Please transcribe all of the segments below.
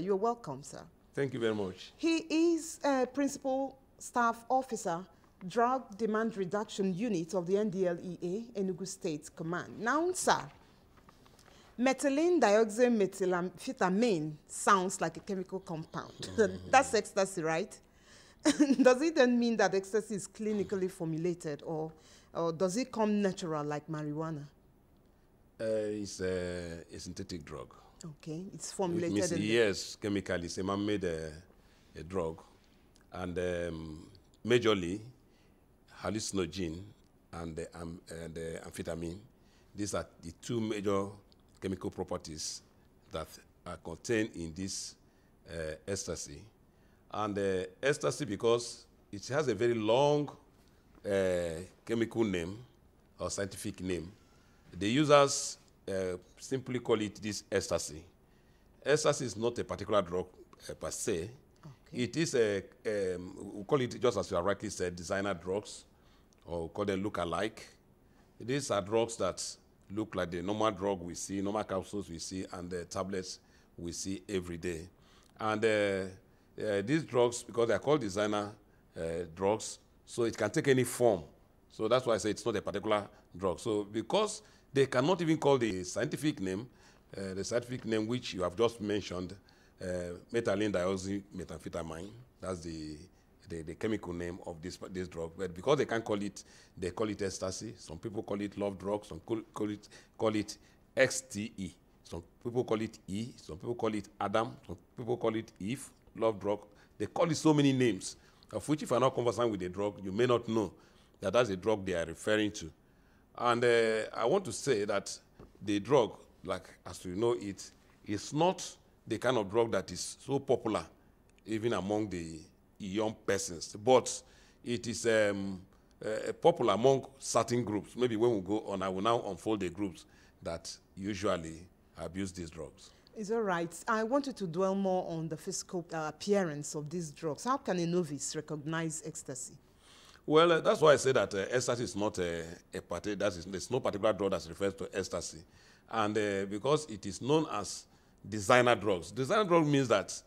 You're welcome, sir. Thank you very much. He is a Principal Staff Officer, Drug Demand Reduction Unit of the NDLEA, Enugu State Command. Now, sir, methylene dioxymethylamphetamine sounds like a chemical compound. That's ecstasy, right? Does it then mean that ecstasy is clinically formulated, or does it come natural like marijuana? It's a synthetic drug. Okay, it's formulated. It means, yes, chemically, it's a man-made a drug, and majorly hallucinogen and amphetamine. These are the two major chemical properties that are contained in this ecstasy. And ecstasy, because it has a very long chemical name or scientific name, the users simply call it this ecstasy. Ecstasy is not a particular drug per se. Okay. It is we call it, just as you have rightly said, designer drugs, or we call them look-alike. These are drugs that look like the normal drug we see, normal capsules we see, and the tablets we see every day. And these drugs, because they are called designer drugs, so it can take any form. So that's why I say it's not a particular drug. So because they cannot even call the scientific name which you have just mentioned, methylene dioxymethamphetamine, that's the chemical name of this drug. But because they can't call it, they call it ecstasy. Some people call it love drug. Some call it XTE. Some people call it E. Some people call it Adam. Some people call it Eve, love drug. They call it so many names, of which if you're not conversant with the drug, you may not know that that's a drug they are referring to. And I want to say that the drug, like as you know it, is not the kind of drug that is so popular even among the young persons, but it is popular among certain groups. Maybe when we go on, I will now unfold the groups that usually abuse these drugs. It's all right. I wanted to dwell more on the physical appearance of these drugs. How can a novice recognize ecstasy? Well, that's why I say that ecstasy is not there's no particular drug that refers to ecstasy. And because it is known as designer drugs. Designer drug means that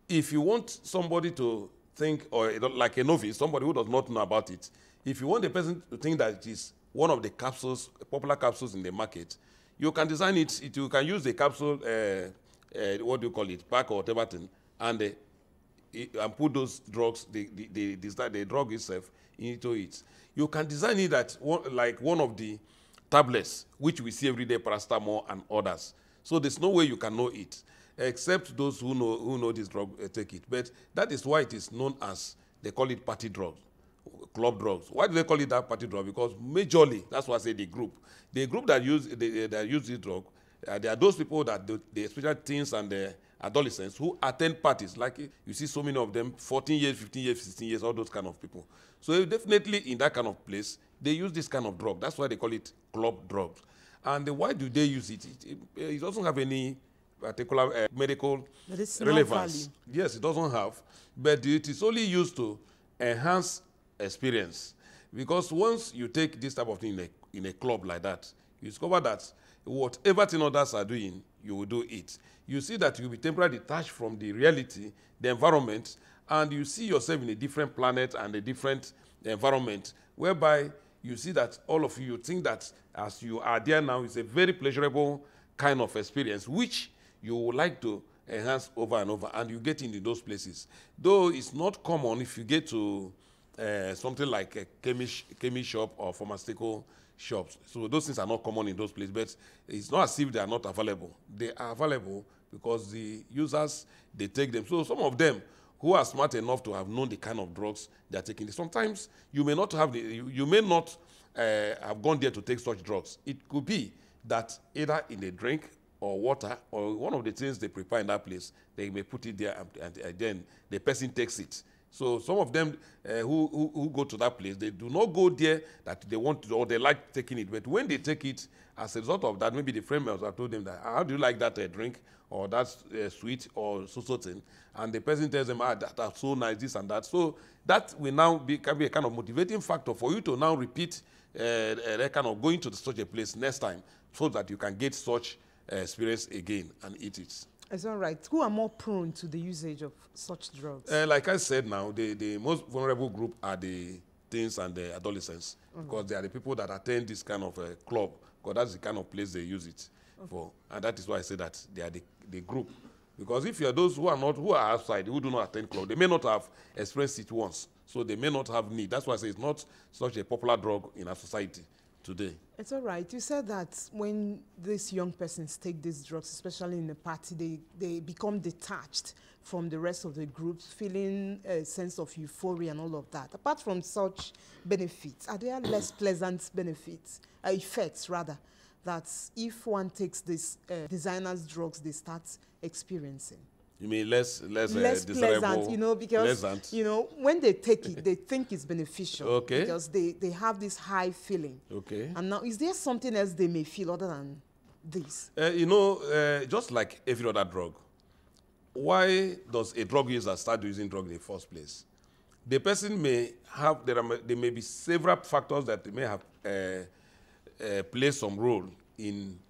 if you want somebody to think, or like a novice, somebody who does not know about it, if you want the person to think that it is one of the capsules, popular capsules in the market, you can design it. You can use the capsule, what do you call it, pack or whatever thing, and put those drugs, the drug itself, into it. You can design it that like one of the tablets, which we see every day, paracetamol and others. So there's no way you can know it, except those who know this drug take it. But that is why it is known as, they call it party drugs, club drugs. Why do they call it that party drug? Because majorly, that's why I say the group that use this drug, there are those people that especially teens and adolescents who attend parties. Like you see so many of them, 14 years, 15 years, 16 years, all those kind of people. So definitely in that kind of place, they use this kind of drug. That's why they call it club drugs. And why do they use it? It doesn't have any particular medical relevance. Yes, it doesn't have. But it is only used to enhance experience. Because once you take this type of thing in a club like that, you discover that whatever thing others are doing, you will do it. You see that you'll be temporarily detached from the reality, the environment, and you see yourself in a different planet and a different environment, whereby you see that all of you think that as you are there now, it's a very pleasurable kind of experience, which you would like to enhance over and over, and you get into those places. Though it's not common if you get to something like a chemist shop or pharmaceutical shops. So those things are not common in those places, but it's not as if they are not available. They are available because the users, they take them. So some of them who are smart enough to have known the kind of drugs they are taking, sometimes you may not have you may not have gone there to take such drugs. It could be that either in a drink or water or one of the things they prepare in that place, they may put it there and then the person takes it. So some of them who go to that place, they do not go there that they want to or they like taking it. But when they take it, as a result of that, maybe the friend members have told them that, how do you like that drink or that sweet or so thing? And the person tells them, that's so nice, this and that. So that will now can be a kind of motivating factor for you to now repeat that kind of going to such a place next time so that you can get such experience again and eat it. It's all right. Who are more prone to the usage of such drugs? Like I said now, the most vulnerable group are the teens and the adolescents, because they are the people that attend this kind of club, because that's the kind of place they use it for. And that is why I say that they are the group. Because if you are those who are outside, who do not attend club, they may not have experienced it once, so they may not have need. That's why I say it's not such a popular drug in our society today. It's all right. You said that when these young persons take these drugs, especially in the party, they become detached from the rest of the group, feeling a sense of euphoria and all of that. Apart from such benefits, are there less pleasant benefits, effects rather, that if one takes these designers' drugs, they start experiencing? You mean less pleasant, you know, because pleasant. you know, when they take it, they think it's beneficial. Okay. Because they have this high feeling. Okay. And now, is there something else they may feel other than this? You know, just like every other drug, why does a drug user start using drug in the first place? The person may have, there may be several factors that may have played some role in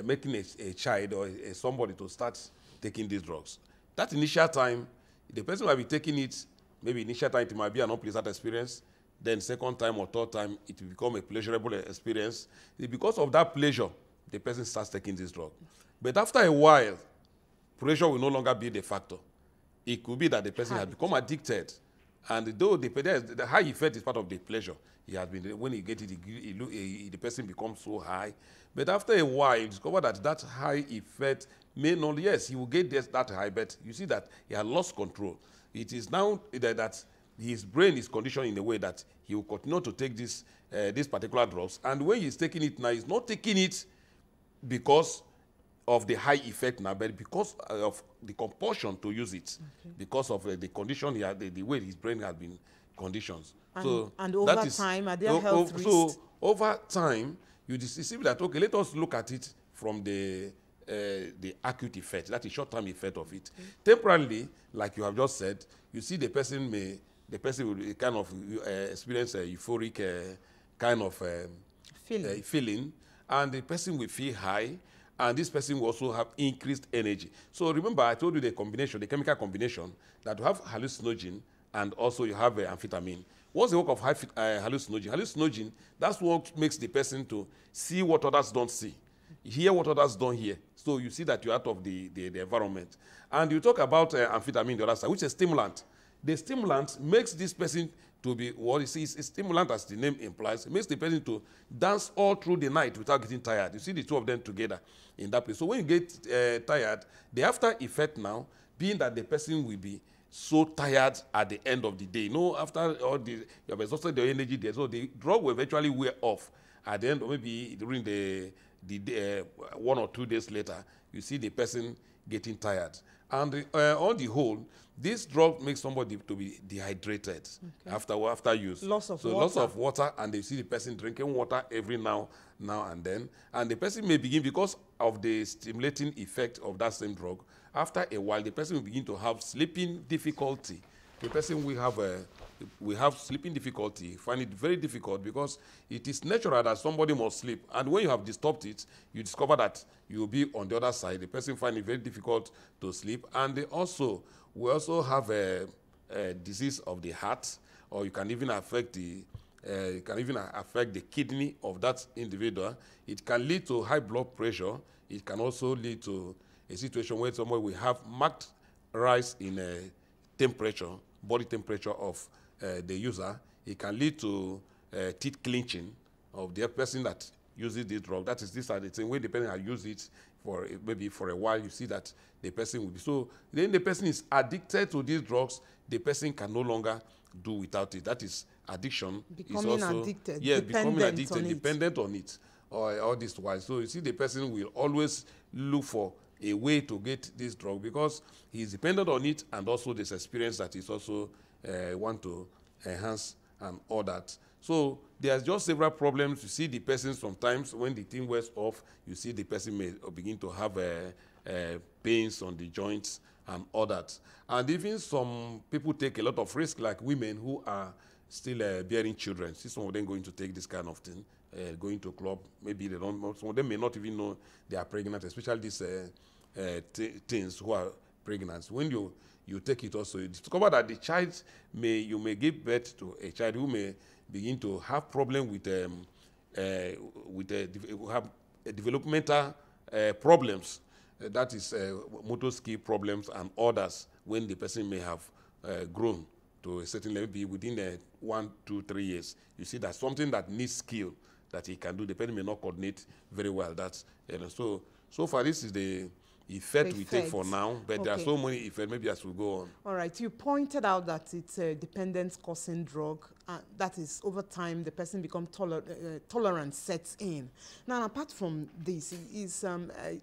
making a child or somebody to start taking these drugs. That initial time, the person might be taking it, maybe initial time it might be an unpleasant experience, then second time or third time it will become a pleasurable experience. Because of that pleasure, the person starts taking this drug. But after a while, pleasure will no longer be the factor. It could be that the person has become addicted, and though the high effect is part of the pleasure, he has been, when he gets it, the person becomes so high. But after a while, you discover that that high effect may not, yes, he will get that high, but you see that he has lost control. It is now that his brain is conditioned in a way that he will continue to take this particular drugs. And when he's taking it now, he's not taking it because of the high effect now, but because of the compulsion to use it, because of the condition he had, the way his brain has been conditioned. And over time, are there health risks? So over time, you see that, okay, let us look at it from the acute effect, that is short-term effect of it. Temporarily, like you have just said, you see the person will kind of experience a euphoric kind of feeling, and the person will feel high, and this person will also have increased energy. So remember, I told you the chemical combination, that you have hallucinogen and also you have amphetamine. What's the work of hallucinogen? Hallucinogen, that's what makes the person to see what others don't see, hear what others don't hear. So you see that you're out of the environment. And you talk about amphetamine, the other side, which is a stimulant. The stimulant makes this person to be, what you see, is a stimulant, as the name implies. It makes the person to dance all through the night without getting tired. You see the two of them together in that place. So when you get tired, the after effect now, being that the person will be so tired at the end of the day. You know, after all you have exhausted the energy there, so the drug will eventually wear off at the end, or maybe during the day, 1 or 2 days later, you see the person getting tired. And on the whole, this drug makes somebody to be dehydrated after use. Loss of water. Loss of water, and they see the person drinking water every now and then. And the person may begin, because of the stimulating effect of that same drug, after a while, the person will begin to have sleeping difficulty. The person will have sleeping difficulty, find it very difficult, because it is natural that somebody must sleep. And when you have disturbed it, you discover that you will be on the other side. The person finds it very difficult to sleep. And we also have a disease of the heart, or you can even affect the kidney of that individual. It can lead to high blood pressure. It can also lead to a situation where somebody will have marked rise in temperature, body temperature of the user. It can lead to teeth clenching of the person that uses this drug. That is, these are the things where the person has used it for maybe for a while. You see that the person will be, so then the person is addicted to these drugs. The person can no longer do without it. That is addiction. Becoming addicted. Yes, becoming addicted, dependent on it, or all this while. So you see, the person will always look for a way to get this drug, because he is dependent on it, and also this experience that is also want to enhance and all that. So there's just several problems. You see the person sometimes when the thing wears off, you see the person may begin to have pains on the joints and all that. And even some people take a lot of risk, like women who are still bearing children. See some of them going to take this kind of thing, going to club. Maybe they don't know. Some of them may not even know they are pregnant, especially this teens who are pregnant. When you take it also, you discover that the child you may give birth to a child who may begin to have problem with have developmental problems. That is motor skill problems and others when the person may have grown to a certain level, be within 1, 2, 3 years. You see that something that needs skill that he can do, the person may not coordinate very well. That's so far this is the effect we take for now, but there are so many effects, maybe as we go on. All right, you pointed out that it's a dependence-causing drug. That is, over time, the person becomes tolerance sets in. Now, apart from this, is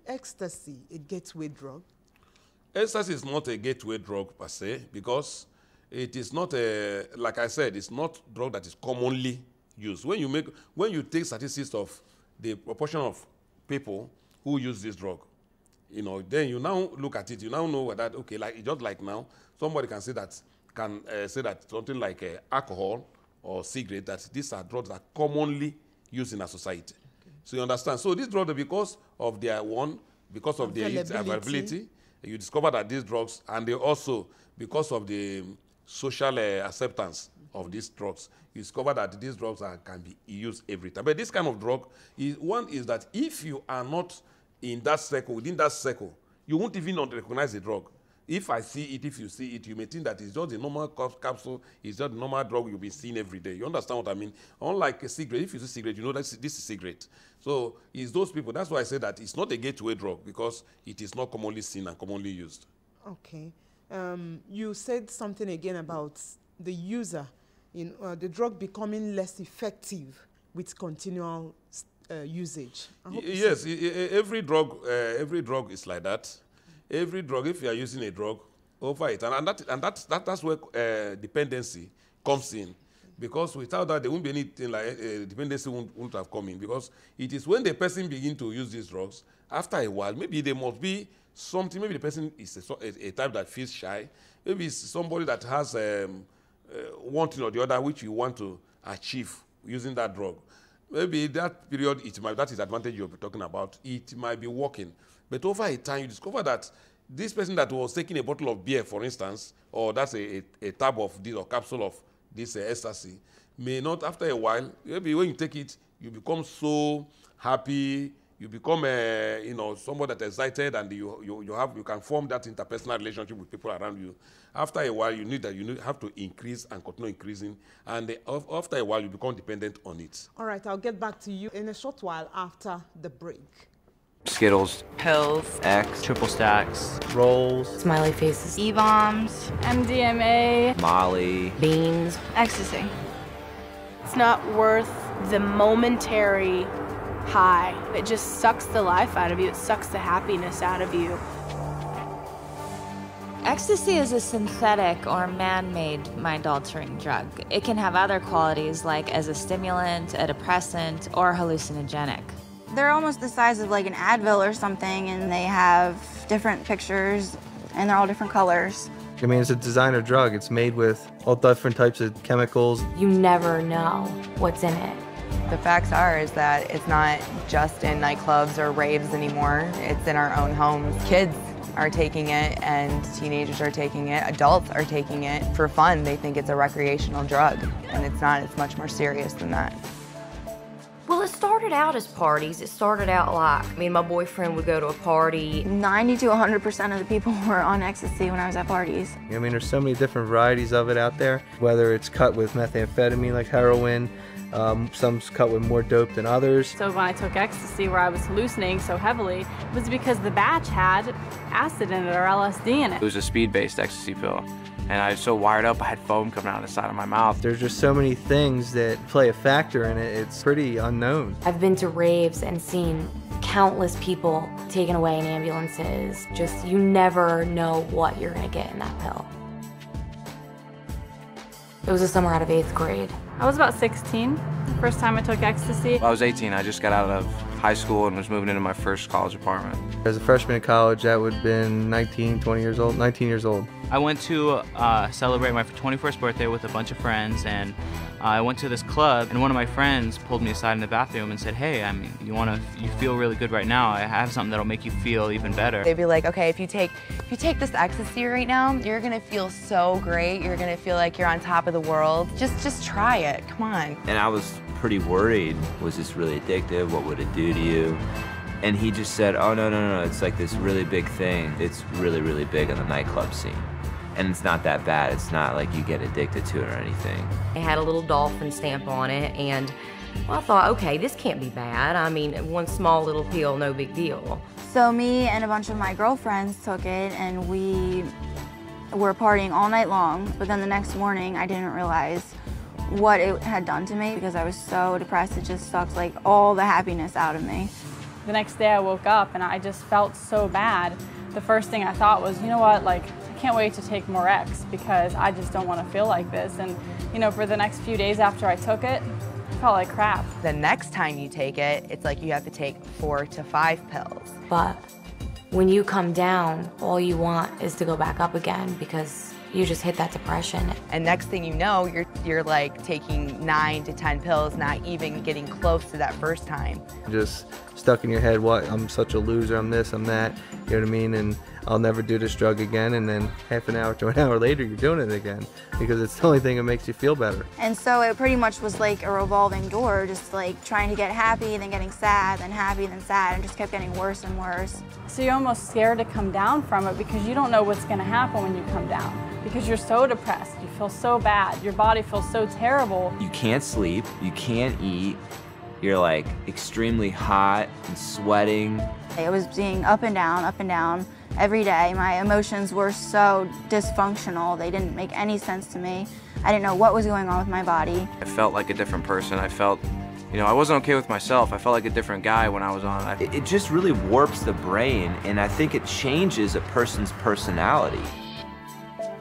ecstasy a gateway drug? Ecstasy is not a gateway drug per se, because it is not like I said, it's not a drug that is commonly used. When you take statistics of the proportion of people who use this drug, then you now look at it, you now know that, okay, just like now, somebody can say that something like alcohol or cigarette, that these are drugs that are commonly used in our society. Okay. So you understand? So these drugs, because of their availability, you discover that these drugs, and they also, because of the social acceptance of these drugs, you discover that these drugs can be used every time. But this kind of drug, one is that if you are not in that circle, within that circle, you won't even recognize the drug. If I see it, if you see it, you may think that it's just a normal capsule, it's just a normal drug you'll be seeing every day. You understand what I mean? Unlike a cigarette, if you see cigarette, you know that this is cigarette. So it's those people. That's why I say that it's not a gateway drug, because it is not commonly seen and commonly used. Okay. You said something again about the user, the drug becoming less effective with continual usage. Yes, every drug is like that. Every drug, if you are using a drug over it, and that's where dependency comes in, because without that there won't be anything like dependency won't have come in, because it is when the person begins to use these drugs, after a while, maybe there must be something. Maybe the person is a type that feels shy. Maybe it's somebody that has one thing or the other which you want to achieve using that drug. Maybe that period, that is the advantage you're talking about. It might be working. But over a time, you discover that this person that was taking a bottle of beer, for instance, or that's a tab of this or capsule of this ecstasy, may not, after a while, maybe when you take it, you become so happy, you become somebody that's excited, and you can form that interpersonal relationship with people around you. After a while, you have to increase and continue increasing, and after a while, you become dependent on it. All right, I'll get back to you in a short while after the break. Skittles, pills, X, triple stacks, rolls, smiley faces, E-bombs, MDMA, Molly, beans, ecstasy. It's not worth the momentary high. It just sucks the life out of you. It sucks the happiness out of you. Ecstasy is a synthetic or man-made mind-altering drug. It can have other qualities like as a stimulant, a depressant, or hallucinogenic. They're almost the size of like an Advil or something, and they have different pictures, and they're all different colors. I mean, it's a designer drug. It's made with all different types of chemicals. You never know what's in it. The facts is that it's not just in nightclubs or raves anymore. It's in our own homes. Kids are taking it, and teenagers are taking it. Adults are taking it for fun. They think it's a recreational drug, and it's not. It's much more serious than that. Well, it started out as parties. It started out like, me and my boyfriend would go to a party. 90 to 100% of the people were on ecstasy when I was at parties. I mean, there's so many different varieties of it out there, whether it's cut with methamphetamine like heroin, some's cut with more dope than others. So when I took ecstasy, where I was hallucinating so heavily, it was because the batch had acid in it or LSD in it. It was a speed-based ecstasy pill. And I was so wired up, I had foam coming out of the side of my mouth. There's just so many things that play a factor in it, it's pretty unknown. I've been to raves and seen countless people taken away in ambulances. Just, you never know what you're gonna get in that pill. It was a summer out of 8th grade. I was about 16, the first time I took ecstasy. I was 18, I just got out of high school and was moving into my first college apartment. As a freshman in college, that would have been 19 years old. I went to celebrate my 21st birthday with a bunch of friends, and I went to this club, and one of my friends pulled me aside in the bathroom and said, hey, I mean, you feel really good right now. I have something that'll make you feel even better. They'd be like, okay, if you take this ecstasy right now, you're gonna feel so great. You're gonna feel like you're on top of the world. Just try it, come on. And I was pretty worried. Was this really addictive? What would it do to you? And he just said, oh, no, it's like this really big thing. It's really, really big in the nightclub scene. And it's not that bad. It's not like you get addicted to it or anything. It had a little dolphin stamp on it, and well, I thought, okay, this can't be bad. I mean, one small little pill, no big deal. So me and a bunch of my girlfriends took it, and we were partying all night long, but then the next morning I didn't realize what it had done to me because I was so depressed. It just sucked like all the happiness out of me. The next day I woke up and I just felt so bad. The first thing I thought was, you know what, like, I can't wait to take more X because I just don't want to feel like this. And, you know, for the next few days after I took it, I felt like crap. The next time you take it, it's like you have to take 4 to 5 pills. But when you come down, all you want is to go back up again because you just hit that depression. And next thing you know, you're like taking 9 to 10 pills, not even getting close to that first time. Just stuck in your head, what, I'm such a loser, I'm this, I'm that, you know what I mean? And I'll never do this drug again, and then half an hour to an hour later, you're doing it again because it's the only thing that makes you feel better. And so it pretty much was like a revolving door, just like trying to get happy, then getting sad, then happy, then sad, and just kept getting worse and worse. So you're almost scared to come down from it because you don't know what's going to happen when you come down. Because you're so depressed, you feel so bad, your body feels so terrible. You can't sleep, you can't eat, you're like extremely hot and sweating. It was being up and down every day. My emotions were so dysfunctional, they didn't make any sense to me. I didn't know what was going on with my body. I felt like a different person. I felt, you know, I wasn't okay with myself. I felt like a different guy when I was on it. It just really warps the brain, and I think it changes a person's personality.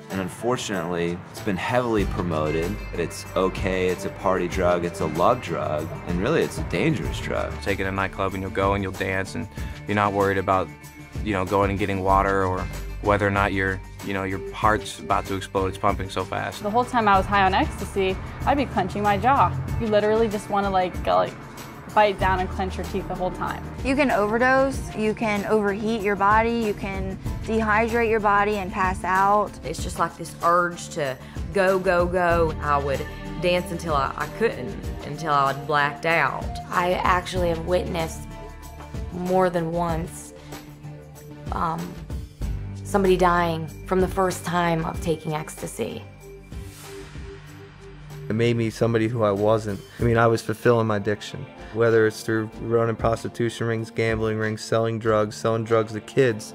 And unfortunately, it's been heavily promoted. It's okay, it's a party drug, it's a love drug, and really it's a dangerous drug. Take it to a nightclub and you'll go and you'll dance and you're not worried about, you know, going and getting water or whether or not your heart's about to explode, it's pumping so fast. The whole time I was high on ecstasy, I'd be clenching my jaw. You literally just want to go bite down and clench your teeth the whole time. You can overdose, you can overheat your body, you can dehydrate your body and pass out. It's just like this urge to go, go, go. I would dance until I couldn't, until I blacked out. I actually have witnessed more than once somebody dying from the first time of taking ecstasy. It made me somebody who I wasn't. I mean, I was fulfilling my addiction. Whether it's through running prostitution rings, gambling rings, selling drugs to kids.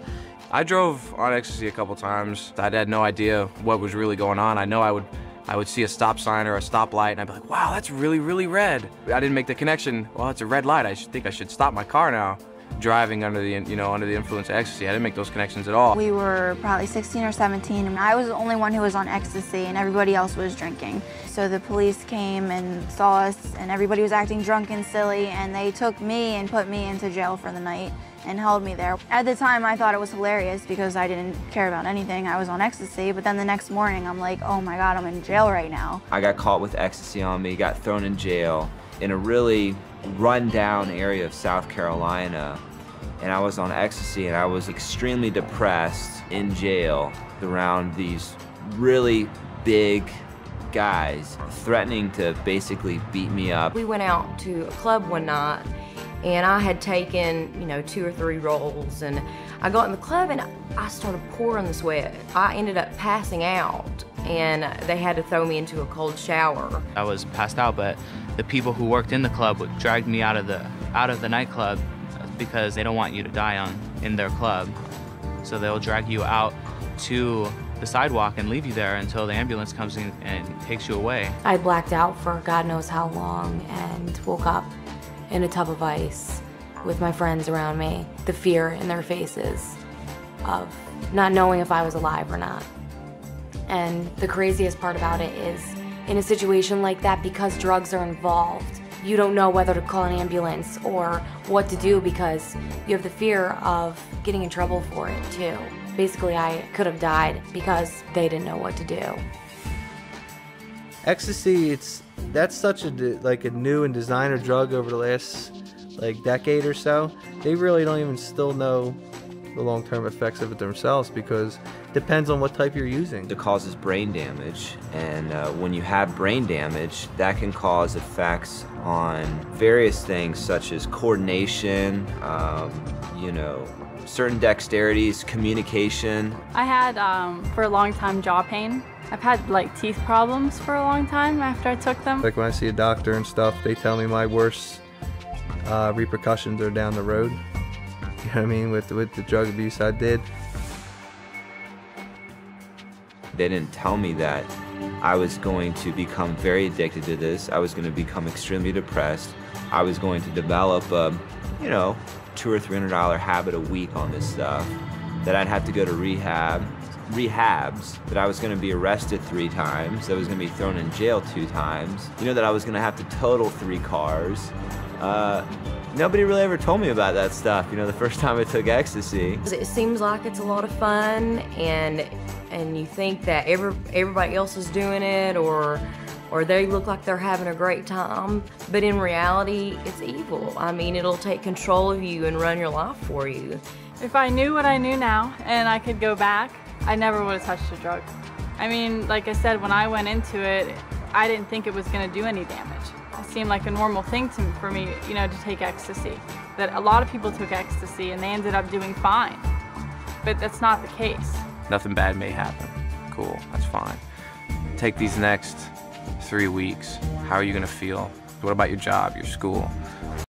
I drove on ecstasy a couple times. I had no idea what was really going on. I know I would see a stop sign or a stoplight and I'd be like, wow, that's really, really red. I didn't make the connection, well, it's a red light. I think I should stop my car now. Driving under the influence of ecstasy, I didn't make those connections at all. We were probably 16 or 17, and I was the only one who was on ecstasy, and everybody else was drinking. So the police came and saw us, and everybody was acting drunk and silly, and they took me and put me into jail for the night and held me there. At the time, I thought it was hilarious because I didn't care about anything. I was on ecstasy, but then the next morning, I'm like, oh my God, I'm in jail right now. I got caught with ecstasy on me, got thrown in jail in a really run-down area of South Carolina. And I was on ecstasy and I was extremely depressed in jail around these really big guys threatening to basically beat me up. We went out to a club one night and I had taken, 2 or 3 rolls, and I got in the club and I started pouring the sweat. I ended up passing out and they had to throw me into a cold shower. I was passed out, but the people who worked in the club would drag me out of the nightclub because they don't want you to die in their club. So they'll drag you out to the sidewalk and leave you there until the ambulance comes in and takes you away. I blacked out for God knows how long and woke up in a tub of ice with my friends around me, the fear in their faces of not knowing if I was alive or not. And the craziest part about it is, in a situation like that, because drugs are involved, You don't know whether to call an ambulance or what to do because you have the fear of getting in trouble for it too. Basically, I could have died because they didn't know what to do. Ecstasy, that's such a new and designer drug over the last decade or so. They really don't even still know the long-term effects of it themselves because it depends on what type you're using. It causes brain damage, and when you have brain damage, that can cause effects on various things such as coordination, certain dexterities, communication. I had, for a long time, jaw pain. I've had teeth problems for a long time after I took them. Like when I see a doctor and stuff, they tell me my worst repercussions are down the road. You know what I mean? With the drug abuse I did. They didn't tell me that I was going to become very addicted to this. I was going to become extremely depressed. I was going to develop a, $200 or $300 habit a week on this stuff. That I'd have to go to rehabs, that I was going to be arrested 3 times, that I was going to be thrown in jail 2 times, that I was going to have to total 3 cars. Nobody really ever told me about that stuff, the first time I took ecstasy. It seems like it's a lot of fun, and you think that everybody else is doing it, or they look like they're having a great time, but in reality, it's evil. I mean, it'll take control of you and run your life for you. If I knew what I knew now and I could go back, I never would have touched a drug. I mean, like I said, when I went into it, I didn't think it was going to do any damage. It seemed like a normal thing for me, to take ecstasy. That a lot of people took ecstasy and they ended up doing fine, but that's not the case. Nothing bad may happen. Cool, that's fine. Take these next 3 weeks. How are you going to feel? What about your job, your school?